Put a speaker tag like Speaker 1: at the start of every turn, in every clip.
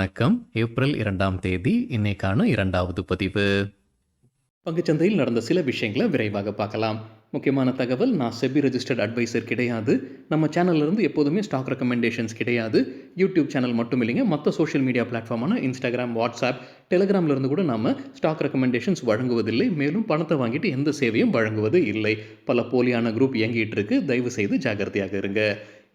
Speaker 1: வணக்கம். ஏப்ரல் 2ஆம் தேதி இன்னைக்கான 2வது பதிவு. பங்குச்சந்தையில் நடந்த சில விஷயங்களை விரைவாக பார்க்கலாம். முக்கியமான தகவல், நான் செபி ரெஜிஸ்டர்ட் அட்வைசர் கிடையாது. நம்ம சேனல்ல இருந்து எப்போதுமே ஸ்டாக் ரெக்கமெண்டேஷன்ஸ் கிடையாது. யூடியூப் சேனல் மட்டும் இல்லைங்க, மற்ற சோஷியல் மீடியா பிளாட்ஃபார்மான இன்ஸ்டாகிராம், வாட்ஸ்அப், டெலிகிராம்ல இருந்து கூட நாம ஸ்டாக் ரெக்கமெண்டேஷன்ஸ் வழங்குவதில்லை. மேலும் பணத்தை வாங்கிட்டு எந்த சேவையும் வழங்குவது இல்லை. பல போலியான குரூப் இயங்கிட்டு இருக்கு. தயவு செய்து ஜாகிரதையாக இருங்க.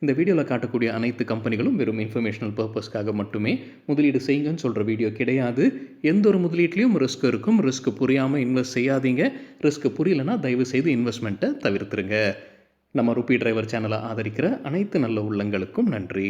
Speaker 1: இந்த வீடியோவில் காட்டக்கூடிய அனைத்து கம்பெனிகளும் வெறும் இன்ஃபர்மேஷனல் பர்பஸ்க்காக மட்டுமே முதலீடு செய்யுங்கன்னு சொல்கிற வீடியோ கிடையாது. எந்த ஒரு முதலீட்லையும் ரிஸ்க் இருக்கும். ரிஸ்க் புரியாமல் இன்வெஸ்ட் செய்யாதீங்க. ரிஸ்க் புரியலைன்னா தயவு செய்து இன்வெஸ்ட்மெண்ட்டை தவிர்த்துருங்க. நம்ம ருபி டிரைவர் சேனலை ஆதரிக்கிற அனைத்து நல்ல உள்ளங்களுக்கும் நன்றி.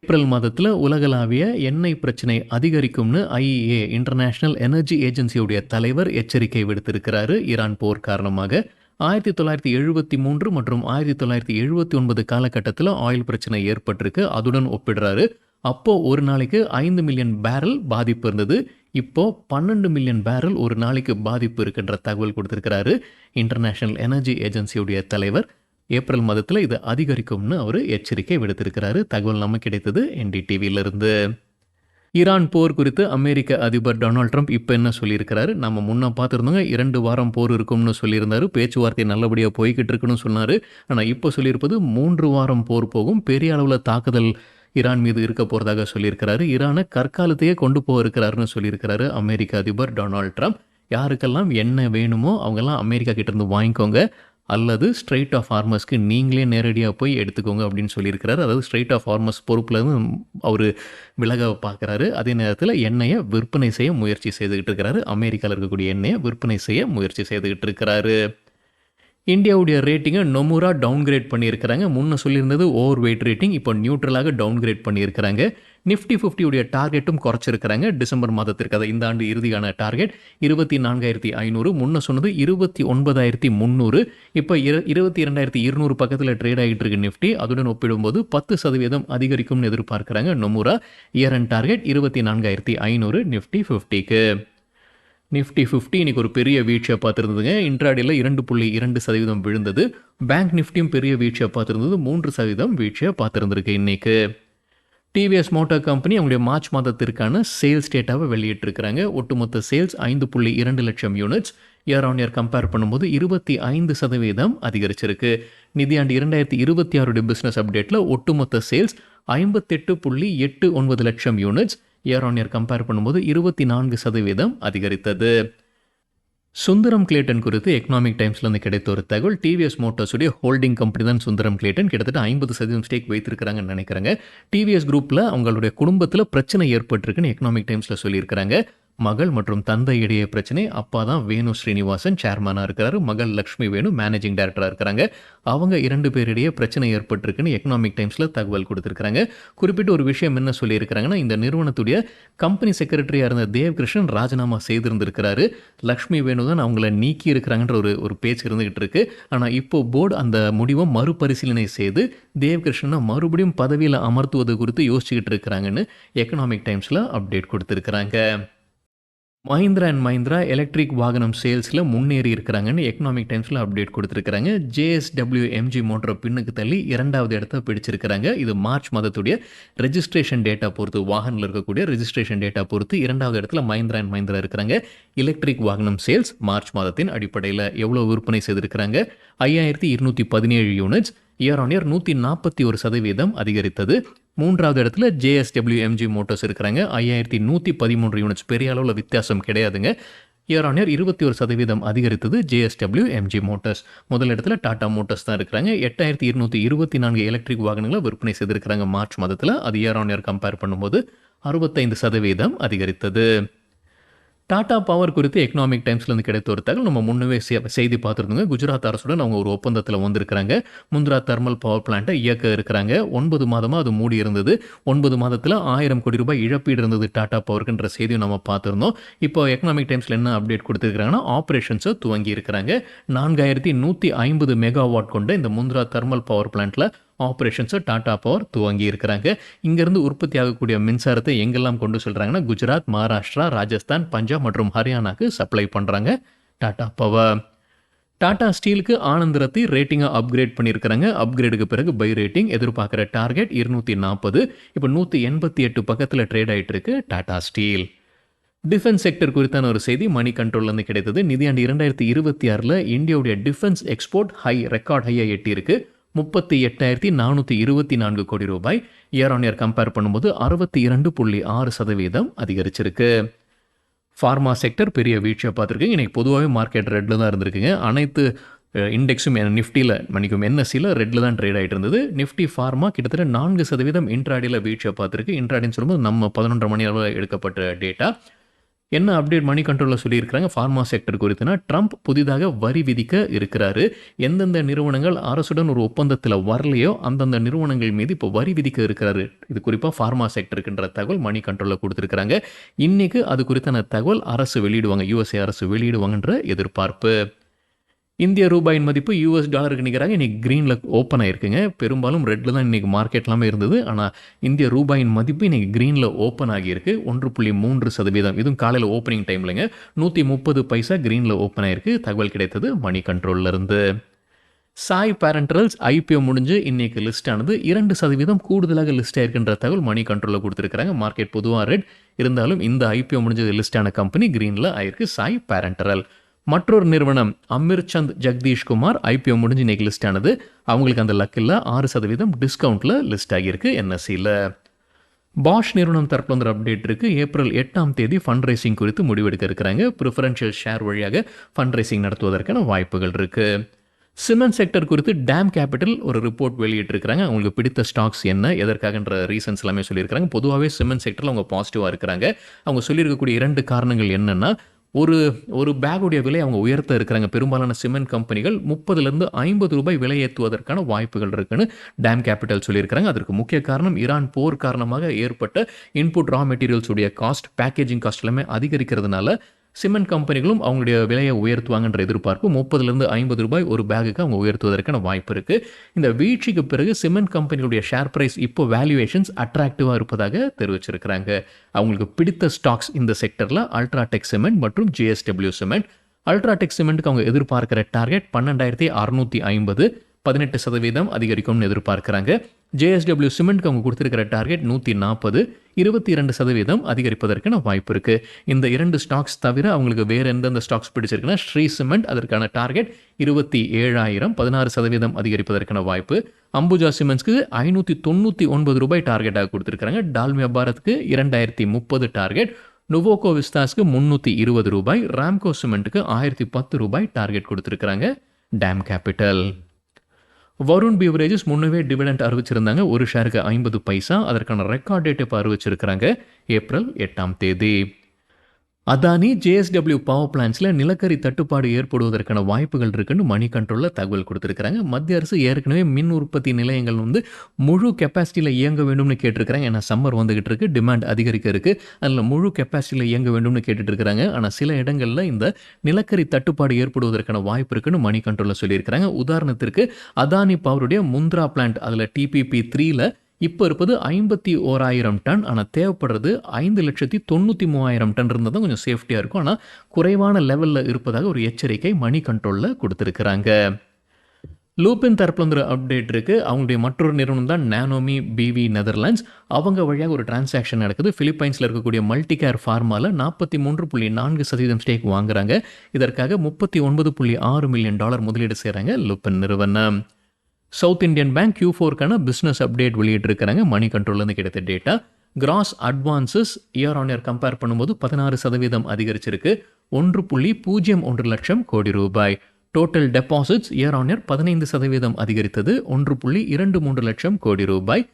Speaker 1: ஏப்ரல் மாதத்தில் உலகளாவிய எண்ணெய் பிரச்சனை அதிகரிக்கும்னு IEA இன்டர்நேஷனல் எனர்ஜி ஏஜென்சியுடைய தலைவர் எச்சரிக்கை விடுத்திருக்கிறாரு. ஈரான் போர் காரணமாக 1973 மற்றும் 1979 காலகட்டத்தில் ஆயில் பிரச்சனை ஏற்பட்டிருக்கு. அதுடன் ஒப்பிடுறாரு. அப்போ ஒரு நாளைக்கு 5 மில்லியன் பேரல் பாதிப்பு இருந்தது. இப்போ 12 மில்லியன் பேரல் ஒரு நாளைக்கு பாதிப்பு இருக்குன்ற தகவல் கொடுத்திருக்கிறாரு. இன்டர்நேஷனல் எனர்ஜி ஏஜென்சியுடைய தலைவர் ஏப்ரல் மாதத்தில் இது அதிகரிக்கும்னு அவர் எச்சரிக்கை விடுத்திருக்கிறாரு. தகவல் நமக்கு கிடைத்தது NDTV-லிருந்து. ஈரான் போர் குறித்து அமெரிக்க அதிபர் டொனால்ட் ட்ரம்ப் இப்போ என்ன சொல்லியிருக்கிறாரு? நம்ம முன்ன பார்த்துருந்தோங்க, 2 வாரம் போர் இருக்கும்னு சொல்லியிருந்தாரு. பேச்சுவார்த்தை நல்லபடியாக போய்கிட்டு இருக்குன்னு சொன்னார். ஆனால் இப்போ சொல்லியிருப்பது 3 வாரம் போர் போகும், பெரிய அளவில் தாக்குதல் ஈரான் மீது இருக்க போகிறதாக சொல்லியிருக்கிறாரு. ஈரானை கற்காலத்தையே கொண்டு போக இருக்கிறாருன்னு சொல்லியிருக்கிறாரு அமெரிக்க அதிபர் டொனால்ட் ட்ரம்ப். யாருக்கெல்லாம் என்ன வேணுமோ அவங்கெல்லாம் அமெரிக்கா கிட்டேருந்து வாங்கிக்கோங்க, அல்லது ஸ்ட்ரெயிட் ஆஃப் ஹார்மஸ்க்கு நீங்களே நேரடியாக போய் எடுத்துக்கோங்க அப்படின்னு சொல்லியிருக்கிறாரு. அதாவது ஸ்ட்ரெயிட் ஆஃப் ஹார்மஸ் பொறுப்பில் அவர் விலக பார்க்குறாரு. அதே நேரத்தில் எண்ணெயை விற்பனை செய்ய முயற்சி செய்துக்கிட்டு இருக்கிறாரு. அமெரிக்காவில் இருக்கக்கூடிய எண்ணெயை விற்பனை செய்ய முயற்சி செய்துக்கிட்டு இருக்கிறாரு. இந்தியாவுடைய ரேட்டிங்கை நொமுரா டவுன்கிரேட் பண்ணியிருக்கிறாங்க. முன்ன சொல்லியிருந்தது ஓவர் வெயிட் ரேட்டிங், இப்போ நியூட்ரலாக டவுன்கிரேட் பண்ணியிருக்கிறாங்க. நிஃப்டி 50 உடைய டார்கெட்டும் குறைச்சிருக்கிறாங்க. டிசம்பர் மாதத்திற்கு, அதை இந்த ஆண்டு இறுதியான டார்கெட் 24,500. முன்ன சொன்னது 29,300. இப்போ 22,200 பக்கத்தில் ட்ரேட் ஆகிட்டு இருக்கு நிஃப்டி. அதுடன் ஒப்பிடும்போது 10% அதிகரிக்கும்னு எதிர்பார்க்குறாங்க Nomura. Year and target 24,500 Nifty 50க்கு. நிஃப்டி 50 இன்னைக்கு ஒரு பெரிய வீழ்ச்சியை பார்த்துருந்ததுங்க. இன்ட்ராடேல 2.2% விழுந்தது. பேங்க் நிஃப்டியும் பெரிய வீழ்ச்சியை பார்த்துருந்தது. 3% வீழ்ச்சியை பார்த்துருந்துருக்கு இன்னைக்கு. டிவிஎஸ் மோட்டார் கம்பெனி அவங்களுடைய மார்ச் மாதத்திற்கான சேல்ஸ் டேட்டாவை வெளியிட்டிருக்கிறாங்க. ஒட்டுமொத்த சேல்ஸ் 5.2 லட்சம் units. Year on year compare பண்ணும்போது 25% அதிகரிச்சிருக்கு. நிதியாண்டு 2026 பிஸ்னஸ் அப்டேட்டில் ஒட்டுமொத்த சேல்ஸ் 58.89 லட்சம் units. Year on year compare பண்ணும்போது 24% அதிகரித்தது. சுந்தரம் கிளேட்டன் குறித்து எக்கனாமிக் டைம்ஸ்லேருந்து கிடைத்த ஒரு தகவல். டிவிஎஸ் மோட்டார்ஸுடைய ஹோல்டிங் கம்பெனி தான் சுந்தரம் கிளேட்டன். கிட்டத்தட்ட 50% ஸ்டேக் வைத்திருக்கிறாங்கன்னு நினைக்கிறாங்க. டிவிஎஸ் குரூப்பில் அவங்களுடைய குடும்பத்தில் பிரச்சனை ஏற்பட்டிருக்குன்னு எக்கனாமிக் டைம்ஸில் சொல்லியிருக்கிறாங்க. மகள் மற்றும் தந்தை இடையே பிரச்சனை. அப்பா தான் வேணு ஸ்ரீனிவாசன் சேர்மனாக இருக்கிறாரு. மகள் லக்ஷ்மி வேணு மேனேஜிங் டைரக்டராக இருக்கிறாங்க. அவங்க 2 பேரிடையே பிரச்சனை ஏற்பட்டிருக்குன்னு எக்கனாமிக் டைம்ஸில் தகவல் கொடுத்துருக்காங்க. குறிப்பிட்ட ஒரு விஷயம் என்ன சொல்லியிருக்கிறாங்கன்னா, இந்த நிறுவனத்துடைய கம்பெனி செக்ரட்டரியாக இருந்த தேவ்கிருஷ்ணன் ராஜினாமா செய்திருந்திருக்கிறாரு. லக்ஷ்மி வேணு தான் அவங்கள நீக்கி இருக்கிறாங்கன்ற ஒரு பேச்சு இருந்துகிட்டு இருக்கு. ஆனால் இப்போ போர்டு அந்த முடிவை மறுபரிசீலனை செய்து தேவ்கிருஷ்ணனை மறுபடியும் பதவியில் அமர்த்துவது குறித்து யோசிச்சுக்கிட்டு இருக்கிறாங்கன்னு எக்கனாமிக் டைம்ஸில் அப்டேட் கொடுத்துருக்குறாங்க. மஹிந்திரா அண்ட் மஹிந்திரா எலக்ட்ரிக் வாகனம் சேல்ஸில் முன்னேறி இருக்கிறாங்கன்னு எக்கனாமிக் டைம்ஸில் அப்டேட் கொடுத்துருக்காங்க. JSW-MG மோட்டரை பின்னுக்கு தள்ளி 2வது இடத்த பிடிச்சிருக்கிறாங்க. இது மார்ச் மாதத்துடைய ரெஜிஸ்ட்ரேஷன் டேட்டா பொறுத்து, வாகனில் இருக்கக்கூடிய ரெஜிஸ்ட்ரேஷன் டேட்டா பொறுத்து 2வது இடத்துல மஹிந்திரா அண்ட் மஹிந்திரா இருக்கிறாங்க. எலக்ட்ரிக் வாகனம் சேல்ஸ் மார்ச் மாதத்தின் அடிப்படையில் எவ்வளோ விற்பனை செய்திருக்கிறாங்க? 5,217 யூனிட்ஸ். இயர் ஆன் இயர் 141% அதிகரித்தது. 3வது இடத்துல JSW-MG மோட்டார்ஸ் இருக்கிறாங்க. 5,113 யூனிட்ஸ். பெரிய அளவில் வித்தியாசம் கிடையாதுங்க. இயர் ஆன் இயர் 21% அதிகரித்தது JSW-MG மோட்டார்ஸ். முதல் இடத்துல டாடா மோட்டார்ஸ் தான் இருக்கிறாங்க. 8,224 எலக்ட்ரிக் வாகனங்களை விற்பனை செய்திருக்கிறாங்க மார்ச் மாதத்தில். அது இயர் ஆன் இயர் கம்பேர் பண்ணும்போது 65% அதிகரித்தது. டாடா பவர் குறித்து எக்கனாமிக் டைம்ஸ்லேருந்து கிடைத்த ஒரு தகவல் நம்ம முன்னவே செய்தி பார்த்துருந்தோங்க. குஜராத் அரசுடன் அவங்க ஒரு ஒப்பந்தத்தில் வந்திருக்கிறாங்க. முந்த்ரா தெர்மல் பவர் பிளான்ட்டை இயக்க இருக்கிறாங்க. 9 மாதமாக அது மூடி இருந்தது. 9 மாதத்தில் 1000 கோடி ரூபாய் இழப்பீடு இருந்தது டாடா பவருக்குன்ற செய்தியும் நம்ம பார்த்துருந்தோம். இப்போ எக்கனாமிக் டைம்ஸில் என்ன அப்டேட் கொடுத்துருக்காங்கன்னா, ஆப்ரேஷன்ஸை துவங்கி இருக்கிறாங்க. 4150 மெகாவாட் கொண்ட இந்த முந்த்ரா தெர்மல் பவர் பிளான்ட்டில் ஆப்ரேஷன்ஸை டாடா பவர் துவங்கி இருக்கிறாங்க. இங்கேருந்து உற்பத்தி ஆகக்கூடிய மின்சாரத்தை எங்கெல்லாம் கொண்டு சொல்கிறாங்கன்னா, குஜராத், மகாராஷ்டிரா, ராஜஸ்தான், பஞ்சாப் மற்றும் ஹரியானாக்கு சப்ளை பண்ணுறாங்க டாடா பவர். டாடா ஸ்டீலுக்கு ஆனந்த் ரத்தி ரேட்டிங்கை அப்கிரேட் பண்ணியிருக்கிறாங்க. அப்கிரேடுக்கு பிறகு பை ரேட்டிங் எதிர்பார்க்குற டார்கெட் 240. இப்போ 188 பக்கத்தில் ட்ரேட் ஆகிட்டு இருக்கு டாடா ஸ்டீல். டிஃபென்ஸ் செக்டர் குறித்தான ஒரு செய்தி மணி கண்ட்ரோல்லேருந்து கிடைத்தது. நிதியாண்டு 2026 இந்தியாவுடைய டிஃபென்ஸ் எக்ஸ்போர்ட் ரெக்கார்ட் ஹையை எட்டியிருக்கு. 38,424 கோடி ரூபாய். இயர் ஆன் இயர் கம்பேர் பண்ணும்போது 62.6% அதிகரிச்சிருக்கு. ஃபார்மா செக்டர் பெரிய வீழ்ச்சியை பார்த்துருக்கு. இன்றைக்கி பொதுவாகவே மார்க்கெட் ரெட்டில் தான் இருந்திருக்குங்க. அனைத்து இண்டெக்ஸும் நிஃப்டியில் மன்னிக்கும் என்எஸ்சியில் ரெட்டில் தான் ட்ரேட் ஆகிட்டு இருந்தது. நிஃப்டி ஃபார்மா கிட்டத்தட்ட 4% இன்ட்ராடியில் வீழ்ச்சியை பார்த்துருக்கு. இன்ட்ராடின்னு சொல்லும்போது நம்ம 11:30 மணி அளவில் எடுக்கப்பட்ட டேட்டா. என்ன அப்டேட் மணி கண்ட்ரோலில் சொல்லியிருக்கிறாங்க ஃபார்மா செக்டர் குறித்துனா, ட்ரம்ப் புதிதாக வரி விதிக்க இருக்கிறாரு. எந்தெந்த நிறுவனங்கள் அரசுடன் ஒரு ஒப்பந்தத்தில் வரலையோ அந்தந்த நிறுவனங்கள் மீது இப்போ வரி விதிக்க இருக்கிறாரு. இது குறிப்பாக ஃபார்மா செக்டருக்குன்ற தகவல் மணி கண்ட்ரோலில் கொடுத்துருக்குறாங்க. இன்றைக்கு அது குறித்தான தகவல் அரசு வெளியிடுவாங்க, யூஎஸ்ஏ அரசு வெளியிடுவாங்கன்ற எதிர்பார்ப்பு. இந்திய ரூபாயின் மதிப்பு US டாலருக்கு நிகராக இன்றைக்கி க்ரீனில் ஓப்பன் ஆகிருக்குங்க. பெரும்பாலும் ரெட்டில் தான் இன்றைக்கி மார்க்கெட் எல்லாமே இருந்தது. ஆனால் இந்திய ரூபாயின் மதிப்பு இன்றைக்கி க்ரீனில் ஓப்பன் ஆகியிருக்கு. 1.3%. இதுவும் காலையில் ஓப்பனிங் டைம்லங்க 130 பைசா க்ரீனில் ஓப்பன் ஆகிருக்கு. தகவல் கிடைத்தது மணி கண்ட்ரோல்லேருந்து. சாய் பேரண்டல்ஸ் IPO முடிஞ்சு இன்றைக்கி லிஸ்ட் ஆனது. 2% கூடுதலாக லிஸ்ட் ஆகிருக்கின்ற தகவல் மணி கண்ட்ரோலில் கொடுத்துருக்குறாங்க. மார்க்கெட் பொதுவாக ரெட் இருந்தாலும் இந்த IPO முடிஞ்சது லிஸ்டான கம்பெனி க்ரீனில் ஆயிருக்கு சாய் பேரண்டரல். மற்றொரு நிறுவனம் அமிர்சந்த் ஜெகதீஷ்குமார் IPO முடிஞ்சு இன்றைக்கி லிஸ்ட் ஆனது. அவங்களுக்கு அந்த லக்கில் 6% டிஸ்கவுண்ட்டில் லிஸ்ட் ஆகியிருக்கு NSEயில். பாஷ் நிறுவனம் தரப்பில் வந்து அப்டேட் இருக்குது. ஏப்ரல் 8 ஃபண்ட் ரைசிங் குறித்து முடிவெடுக்க இருக்கிறாங்க. ப்ரிஃபரன்ஷியல் ஷேர் வழியாக ஃபண்ட் ரைசிங் நடத்துவதற்கான வாய்ப்புகள் இருக்குது. சிமெண்ட் செக்டர் குறித்து டேம் கேபிட்டல் ஒரு ரிப்போர்ட் வெளியிட்டிருக்கிறாங்க. அவங்களுக்கு பிடித்த ஸ்டாக்ஸ் என்ன, எதற்காகன்ற ரீசன்ஸ் எல்லாமே சொல்லியிருக்கிறாங்க. பொதுவாகவே சிமெண்ட் செக்டரில் அவங்க பாசிட்டிவாக இருக்கிறாங்க. அவங்க சொல்லியிருக்கக்கூடிய 2 காரணங்கள் என்னென்னா, ஒரு பேக்குடைய விலை அவங்க உயர்த்த இருக்கிறாங்க. பெரும்பாலான சிமெண்ட் கம்பெனிகள் 30 50 ரூபாய் விலை ஏற்றுவதற்கான வாய்ப்புகள் இருக்குன்னு டேம் கேபிட்டல் சொல்லியிருக்கிறாங்க. அதற்கு முக்கிய காரணம் ஈரான் போர் காரணமாக ஏற்பட்ட இன்புட் ரா மெட்டீரியல்ஸ் உடைய காஸ்ட், பேக்கேஜிங் காஸ்ட் எல்லாமே அதிகரிக்கிறதுனால சிமெண்ட் கம்பெனிகளும் அவங்களுடைய விலையை உயர்த்துவாங்கன்ற எதிர்பார்ப்பு. 30 50 ரூபாய் ஒரு பேகுக்கு அவங்க உயர்த்துவதற்கான வாய்ப்பு இருக்குது. இந்த வீழ்ச்சிக்கு பிறகு சிமெண்ட் கம்பெனிகளுடைய ஷேர் பிரைஸ் இப்போ வேல்யூவேஷன்ஸ் அட்ராக்டிவாக இருப்பதாக தெரிவிச்சிருக்கிறாங்க. அவங்களுக்கு பிடித்த ஸ்டாக்ஸ் இந்த செக்டரில் அல்ட்ராடெக் சிமெண்ட் மற்றும் JSW சிமெண்ட். அல்ட்ராடெக் சிமெண்ட்டுக்கு அவங்க எதிர்பார்க்கிற டார்கெட் 12,650, 18% அதிகரிக்கும்னு எதிர்பார்க்குறாங்க. JSW சிமெண்ட்க்கு அவங்க கொடுத்துருக்கிற டார்கெட் 140, 22% அதிகரிப்பதற்கான வாய்ப்பு இருக்குது. இந்த 2 ஸ்டாக்ஸ் தவிர அவங்களுக்கு வேறு எந்தெந்த ஸ்டாக்ஸ் பிடிச்சிருக்குன்னா, ஸ்ரீ சிமெண்ட் அதற்கான டார்கெட் 27,000, 16% அதிகரிப்பதற்கான வாய்ப்பு. அம்புஜா சிமெண்ட்ஸ்க்கு 599 ரூபாய் டார்கெட்டாக கொடுத்துருக்காங்க. டால்மியா பாரத்துக்கு 2030 டார்கெட். நுவோகோ விஸ்தாஸ்க்கு 320 ரூபாய். ராம்கோ சிமெண்ட்டுக்கு 1010 ரூபாய் டார்கெட் கொடுத்துருக்குறாங்க டேம் கேபிட்டல். வருண் பீவரேஜஸ் முன்னவே டிவிடெண்ட் அறிவிச்சிருந்தாங்க. ஒரு ஷேருக்கு 50 பைசா. அதற்கான ரெக்கார்ட் டேட் இப்போ அறிவிச்சிருக்கிறாங்க ஏப்ரல் 8. அதானி JSW பவர் பிளான்ஸில் நிலக்கரி தட்டுப்பாடு ஏற்படுவதற்கான வாய்ப்புகள் இருக்குன்னு மணி கண்ட்ரோலில் தகவல் கொடுத்துருக்காங்க. மத்திய அரசு ஏற்கனவே மின் உற்பத்தி நிலையங்கள் வந்து முழு கெப்பாசிட்டியில் இயங்க வேண்டும்னு கேட்டிருக்கிறாங்க. ஏன்னா சம்மர் வந்துகிட்டு இருக்கு, டிமாண்ட் அதிகரிக்க இருக்குது. அதில் முழு கெப்பாசிட்டியில் இயங்க வேண்டும்னு கேட்டுட்டு இருக்கிறாங்க. ஆனால் சில இடங்களில் இந்த நிலக்கரி தட்டுப்பாடு ஏற்படுவதற்கான வாய்ப்பு இருக்குன்னு மணி கண்ட்ரோலில் சொல்லியிருக்கிறாங்க. உதாரணத்திற்கு அதானி பவருடைய முந்த்ரா பிளான்ட், அதில் TPP3ல் இப்போ இருப்பது 51,000 டன். ஆனால் தேவைப்படுறது 5,93,000 டன் இருந்தால் தான் கொஞ்சம் சேஃப்டியாக இருக்கும். ஆனால் குறைவான லெவலில் இருப்பதாக ஒரு எச்சரிக்கை மணி கண்ட்ரோலில் கொடுத்துருக்குறாங்க. லூபின் தரப்பில் வந்து அப்டேட் இருக்குது. அவங்களுடைய மற்றொரு நிறுவனம் தான் நானோமி BV நெதர்லாண்ட்ஸ். அவங்க வழியாக ஒரு டிரான்சாக்ஷன் நடக்குது. பிலிப்பைன்ஸில் இருக்கக்கூடிய மல்டிகேர் ஃபார்மாவில் 43.4% ஸ்டேக் வாங்குறாங்க. இதற்காக $39.6 மில்லியன் முதலீடு செய்கிறாங்க லூபின் நிறுவனம். சவுத் இந்தியன் பேங்க் Q4க்கான பிஸ்னஸ் அப்டேட் வெளியிட்டிருக்கிறாங்க. மணி கண்ட்ரோல்லேருந்து கிடைத்த data. Gross advances year on year compare பண்ணும்போது 16% அதிகரிச்சிருக்கு. 1.01 லட்சம் கோடி ரூபாய். Total deposits year on year 15% அதிகரித்தது. 1.23 லட்சம் கோடி ரூபாய்.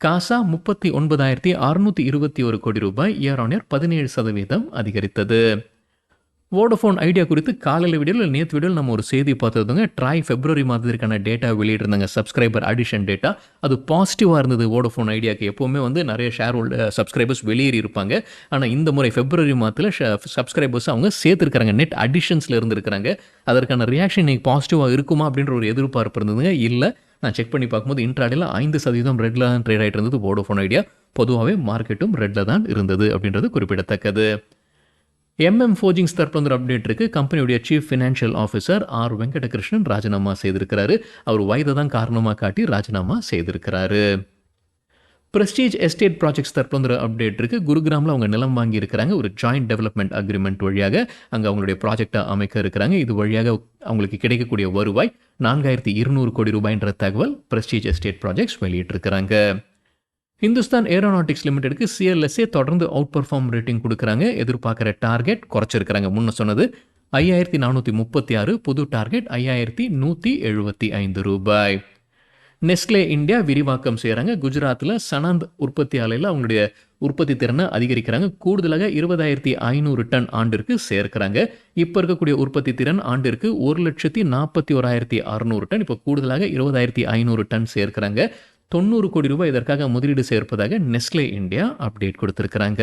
Speaker 1: காசா 39,621 கோடி ரூபாய். இயர் ஆன் இயர் 17% அதிகரித்தது. வோடஃபோன் ஐடியா குறித்து காலையில் வீடியோவில் நேற்று வீடியோவில் நம்ம ஒரு செய்தி பார்த்துருந்தோங்க. ட்ராய் February மாதத்திற்கான டேட்டா வெளியிட்டிருந்தாங்க, சப்ஸ்கிரைபர் அடிஷன் டேட்டா. அது பாசிட்டிவாக இருந்தது. வோடஃபோன் ஐடியாவுக்கு எப்போவுமே வந்து நிறைய ஷேர் சப்ஸ்கிரைபர்ஸ் வெளியேறி இருப்பாங்க. ஆனால் இந்த முறை February மாதத்தில் சப்ஸ்கிரைபர்ஸ் அவங்க சேர்த்துருக்காங்க, நெட் அடிஷன்ஸில் இருந்துருக்காங்க. அதற்கான ரியாக்ஷன் இன்றைக்கி பாசிட்டிவாக இருக்குமா அப்படின்ற ஒரு எதிர்பார்ப்பு இருந்ததுங்க. இல்லை, நான் செக் பண்ணி பார்க்கும்போது இன்ட்ராடேல 5% ரெட்டில் தான் ட்ரேட் ஆகிட்டு இருந்தது வோடஃபோன் ஐடியா. பொதுவாகவே மார்க்கெட்டும் ரெட்டில் தான் இருந்தது அப்படின்றது குறிப்பிடத்தக்கது. ஃபோர்ஜிங்ஸ் தரப்புல வந்து ஒரு அப்டேட் இருக்கு. கம்பெனியுடைய chief financial officer R. Venkatakrishnan ராஜினாமா செய்திருக்கிறாரு. அவர் வயத தான் காரணமா காட்டி ராஜினாமா செய்திருக்கிறாரு. பிரஸ்டீஜ் எஸ்டேட் ப்ராஜெக்ட்ஸ் தரப்புல வந்து ஒரு அப்டேட் இருக்கு. குருகிராமில் அவங்க நிலம் வாங்கி இருக்கிறாங்க. ஒரு ஜாயிண்ட் டெவலப்மெண்ட் அக்ரிமெண்ட் வழியாக அங்கே அவங்களுடைய ப்ராஜெக்டை அமைக்க இருக்கிறாங்க. இது வழியாக அவங்களுக்கு கிடைக்கக்கூடிய வருவாய் 4200 கோடி ரூபாய்ன்ற தகவல் பிரஸ்டீஜ் எஸ்டேட் ப்ராஜெக்ட்ஸ் வெளியிட்டிருக்கிறாங்க. ஹிந்துஸ்தான் ஏரோநாட்டிக்ஸ் லிமிடெடுக்கு சிஎல்எஸ்ஏ தொடர்ந்து அவுட் பர்ஃபார்ம் ரேட்டிங் கொடுக்குறாங்க. எதிர்பார்க்குற டார்கெட் குறைச்சிருக்கிறாங்க. முன்ன சொன்னது 5436, புது டார்கெட் 5175 ரூபாய். நெஸ்லே இந்தியா விரிவாக்கம் செய்கிறாங்க. குஜராத்தில் சனந்த் உற்பத்தி ஆலையில் அவங்களுடைய உற்பத்தி திறனை அதிகரிக்கிறாங்க. கூடுதலாக 20,500 டன் ஆண்டிற்கு சேர்க்கிறாங்க. இப்போ இருக்கக்கூடிய உற்பத்தி திறன் ஆண்டிற்கு 1,41,600 டன். இப்போ கூடுதலாக 20,500 டன் சேர்க்கிறாங்க. 90 கோடி ரூபாய் இதற்காக முதலீடு சேர்ப்பதாக நெஸ்லே இந்தியா அப்டேட் கொடுத்துருக்குறாங்க.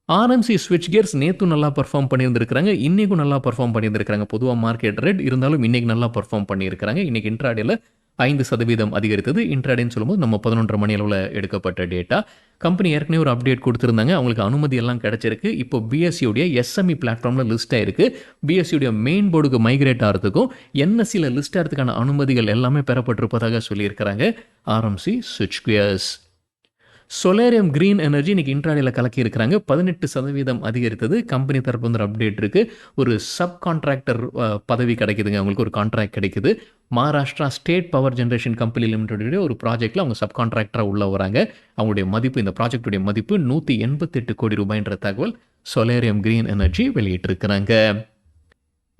Speaker 1: ஆர்எம்சி ஸ்விட்ச் கியர்ஸ் நேற்று நல்லா பர்ஃபார்ம் பண்ணியிருந்திருக்கிறாங்க. இன்றைக்கும் நல்லா பர்ஃபார்ம் பண்ணியிருந்திருக்கிறாங்க. பொதுவாக மார்க்கெட் ரெட் இருந்தாலும் இன்றைக்கி நல்லா பர்ஃபார்ம் பண்ணியிருக்கிறாங்க. இன்றைக்கி இன்ட்ராடேல 5% அதிகரித்தது. இன்ட்ராடேன்னு சொல்லும்போது நம்ம 11:30 மணி அளவில் எடுக்கப்பட்ட டேட்டா. கம்பெனி ஏற்கனவே ஒரு அப்டேட் கொடுத்துருந்தாங்க. அவங்களுக்கு அனுமதி எல்லாம் கிடைச்சிருக்கு. இப்போ பிஎஸ்சியுடைய எஸ்எம்இ பிளாட்ஃபார்மில் லிஸ்ட் ஆயிருக்கு. பிஎஸ்சியுடைய மெயின் போர்டுக்கு மைக்ரேட் ஆகிறதுக்கும் என்எஸ்சியில் லிஸ்ட் ஆகிறதுக்கான அனுமதிகள் எல்லாமே பெறப்பட்டிருப்பதாக சொல்லியிருக்கிறாங்க ஆர்எம்சி ஸ்விட்ச் கியர்ஸ். சொலேரியம் கிரீன் எனர்ஜி இன்னைக்கு இன்ட்ராடேல கலக்கி இருக்கிறாங்க. 18% அதிகரித்தது. கம்பெனி தரப்பு வந்து ஒரு அப்டேட் இருக்கு. ஒரு சப் கான்ட்ராக்டர் பதவி கிடைக்குதுங்க. அவங்களுக்கு ஒரு கான்ட்ராக்ட் கிடைக்குது. Maharashtra state power generation company limited ஒரு ப்ராஜெக்ட்ல அவங்க சப் கான்ட்ராக்டராக உள்ள வராங்க. அவங்களுடைய மதிப்பு, இந்த ப்ராஜெக்டுடைய மதிப்பு 188 கோடி ரூபாய்ன்ற தகவல் சொலேரியம் கிரீன் எனர்ஜி வெளியிட்டிருக்கிறாங்க.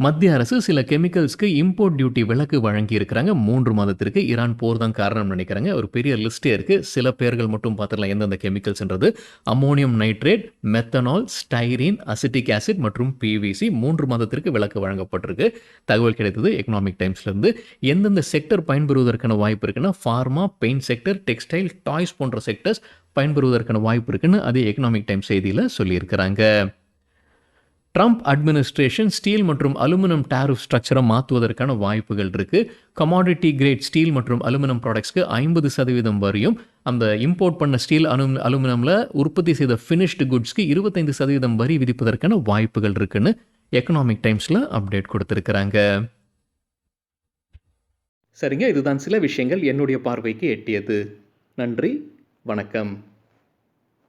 Speaker 1: மத்திய அரசு சில கெமிக்கல்ஸ்க்கு இம்போர்ட் டியூட்டி விலக்கு வழங்கி இருக்கிறாங்க. 3 மாதத்திற்கு. ஈரான் போர் தான் காரணம் நினைக்கிறாங்க. ஒரு பெரிய லிஸ்டே இருக்கு. சில பேர்கள் மட்டும் பார்த்துக்கலாம் எந்தெந்த கெமிக்கல்ஸ்ன்றது. Ammonium nitrate, methanol, styrene, acetic acid மற்றும் பிவிசி 3 மாதத்திற்கு விலக்கு வழங்கப்பட்டிருக்கு. தகவல் கிடைத்தது எக்கனாமிக் டைம்ஸ்லேருந்து. எந்தெந்த செக்டர் பயன்பெறுவதற்கான வாய்ப்பு இருக்குன்னா pharma, paint sector, textile, toys போன்ற செக்டர்ஸ் பயன்பெறுவதற்கான வாய்ப்பு இருக்குன்னு அதே எக்கனாமிக் டைம்ஸ் செய்தியில் சொல்லியிருக்கிறாங்க. ட்ரம்ப் அட்மினிஸ்ட்ரேஷன் ஸ்டீல் மற்றும் அலுமினியம் டாரிஃப் ஸ்ட்ரக்சரை மாற்றுவதற்கான வாய்ப்புகள் இருக்குது. கமாடிட்டி கிரேட் ஸ்டீல் மற்றும் அலுமினியம் ப்ராடக்ட்ஸ்க்கு 50% வரியும், அந்த இம்போர்ட் பண்ண ஸ்டீல் அலுமினியமில் உற்பத்தி செய்த ஃபினிஷ்டு குட்ஸ்க்கு 25% வரி விதிப்பதற்கான வாய்ப்புகள் இருக்குன்னு எக்கனாமிக் டைம்ஸில் அப்டேட் கொடுத்துருக்குறாங்க. சரிங்க, இதுதான் சில விஷயங்கள் என்னுடைய பார்வைக்கு எட்டியது. நன்றி, வணக்கம்.